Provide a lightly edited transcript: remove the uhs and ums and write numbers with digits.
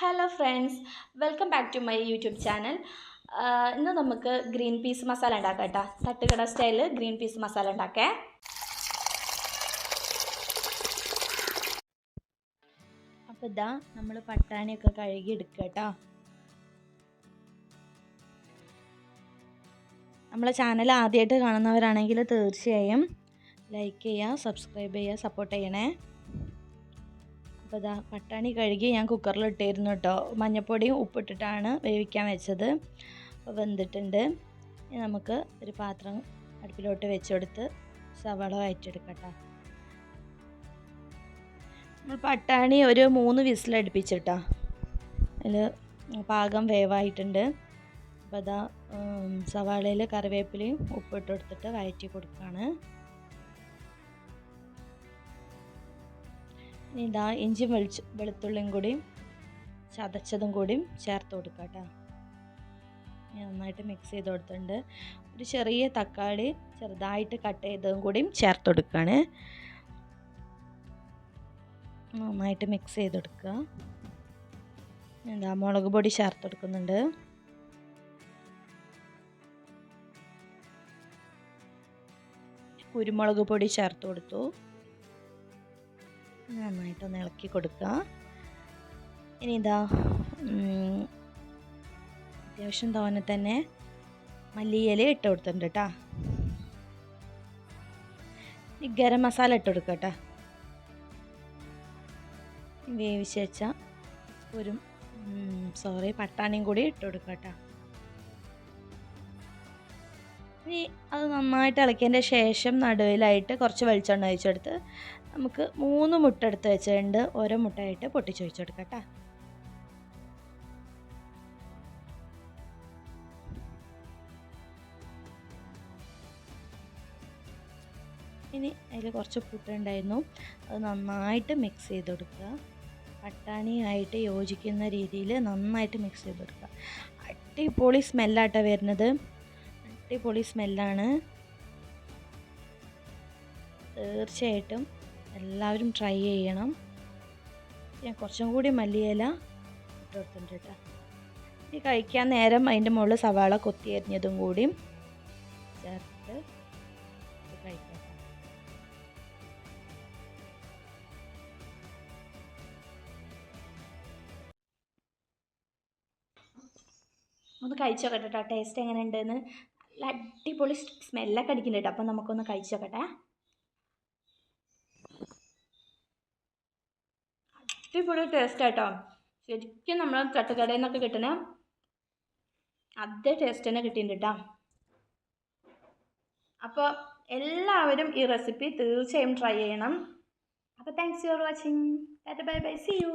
Hello friends, welcome back to my YouTube channel. ഇന്ന് നമുക്ക് green peas masala ഉണ്ടാക്കാം കേട്ടോ. തട്ടുകട സ്റ്റൈല് ഗ്രീൻ പീസ് മസാല ഉണ്ടാക്കേ. അപ്പോൾ ഇതാ നമ്മൾ പട്ടാണിയൊക്കെ കഴുകി എടുക്കുക കേട്ടോ. നമ്മളെ ചാനൽ ആദ്യമായിട്ട് കാണുന്നവരാണെങ്കിൽ തീർച്ചയായും ലൈക്ക് ചെയ്യുക, സബ്സ്ക്രൈബ് ചെയ്യുക, സപ്പോർട്ട് ചെയ്യണേ. അപ്പോൾ ഇതാ പട്ടാണി കഴുകി ഞാൻ കുക്കറിലിട്ടായിരുന്നു കേട്ടോ. മഞ്ഞൾപ്പൊടിയും ഉപ്പിട്ടിട്ടാണ് വേവിക്കാൻ വെച്ചത്. അപ്പോൾ വെന്തിട്ടുണ്ട്. ഇനി നമുക്ക് ഒരു പാത്രം അടുപ്പിലോട്ട് വെച്ചെടുത്ത് സവാള വഴറ്റിയെടുക്കട്ടോ. നമ്മൾ പട്ടാണി ഒരു 3 വിസിലടുപ്പിച്ചിട്ടാ. അതിൽ പാകം വേവായിട്ടുണ്ട്. അപ്പോൾ അതാ സവാളയിൽ കറിവേപ്പിലയും ഉപ്പിട്ട് കൊടുത്തിട്ട് വഴറ്റി കൊടുക്കുകയാണ്. ഇനി ഇതാ ഇഞ്ചിയും വെളുത്തുള്ളിയും കൂടിയും ചതച്ചതും കൂടിയും ചേർത്ത് കൊടുക്കുക കേട്ടോ. നന്നായിട്ട് മിക്സ് ചെയ്ത് കൊടുത്തിട്ടുണ്ട്. ഒരു ചെറിയ തക്കാളി ചെറുതായിട്ട് കട്ട് ചെയ്തതും കൂടിയും ചേർത്ത് കൊടുക്കുകയാണ്. നന്നായിട്ട് മിക്സ് ചെയ്ത് കൊടുക്കുക. എന്താ മുളക് പൊടി ചേർത്ത് കൊടുക്കുന്നുണ്ട്. കുരുമുളക് പൊടി ചേർത്ത് കൊടുത്തു. നന്നായിട്ടൊന്ന് ഇളക്കി കൊടുക്കുക. ഇനി ഇതാ അത്യാവശ്യം തോനെ തന്നെ മല്ലിയില ഇട്ട് കൊടുത്തിട്ടുണ്ട് കേട്ടോ. ഈ ഗരം മസാല ഇട്ട് കൊടുക്കുക കേട്ടോ. വേവിച്ച് വെച്ച പട്ടാണിയും കൂടി ഇട്ട് കൊടുക്കുക കേട്ടോ. ഇനി അത് നന്നായിട്ട് ഇളക്കിയതിൻ്റെ ശേഷം നടുവിലായിട്ട് കുറച്ച് വെളിച്ചെണ്ണ ഒഴിച്ചെടുത്ത് നമുക്ക് 3 മുട്ട എടുത്ത് വെച്ചിട്ടുണ്ട്. ഓരോ മുട്ടയായിട്ട് പൊട്ടിച്ച് ഒഴിച്ച് കൊടുക്കാം കേട്ടോ. ഇനി അതിൽ കുറച്ച് ഉപ്പിട്ടുണ്ടായിരുന്നു. അത് നന്നായിട്ട് മിക്സ് ചെയ്ത് കൊടുക്കുക. പട്ടാണിയായിട്ട് യോജിക്കുന്ന രീതിയിൽ നന്നായിട്ട് മിക്സ് ചെയ്ത് കൊടുക്കുക. അടിപൊളി സ്മെല്ലാട്ടോ വരുന്നത്. അടിപൊളി സ്മെല്ലാണ്. തീർച്ചയായിട്ടും എല്ലാവരും ട്രൈ ചെയ്യണം. ഞാൻ കുറച്ചും കൂടി മല്ലിയില ഇട്ട് കൊടുത്തിട്ടുണ്ട് കേട്ടോ. ഇനി കഴിക്കാൻ നേരം അതിൻ്റെ മുകളിൽ സവാള കൊത്തി അരിഞ്ഞതും കൂടിയും ചേർത്ത് കഴിക്കാം. ഒന്ന് കഴിച്ചു നോക്കട്ടെ കേട്ടോ, ടേസ്റ്റ് എങ്ങനെ ഉണ്ടെന്ന്. നല്ല അടിപൊളി സ്മെല്ലൊക്കെ അടിക്കുന്നുണ്ട് കേട്ടോ. അപ്പം നമുക്കൊന്ന് കഴിച്ചു നോക്കട്ടെ. അടിപൊളി ടേസ്റ്റ് ആട്ടോ. ശരിക്കും നമ്മൾ തട്ടുകടയിൽ നിന്നൊക്കെ കിട്ടുന്ന അതേ ടേസ്റ്റ് തന്നെ കിട്ടിയിട്ടുണ്ട് കേട്ടോ. അപ്പോൾ എല്ലാവരും ഈ റെസിപ്പി തീർച്ചയായും ട്രൈ ചെയ്യണം. അപ്പോൾ thanks for watching. Bye bye, see U.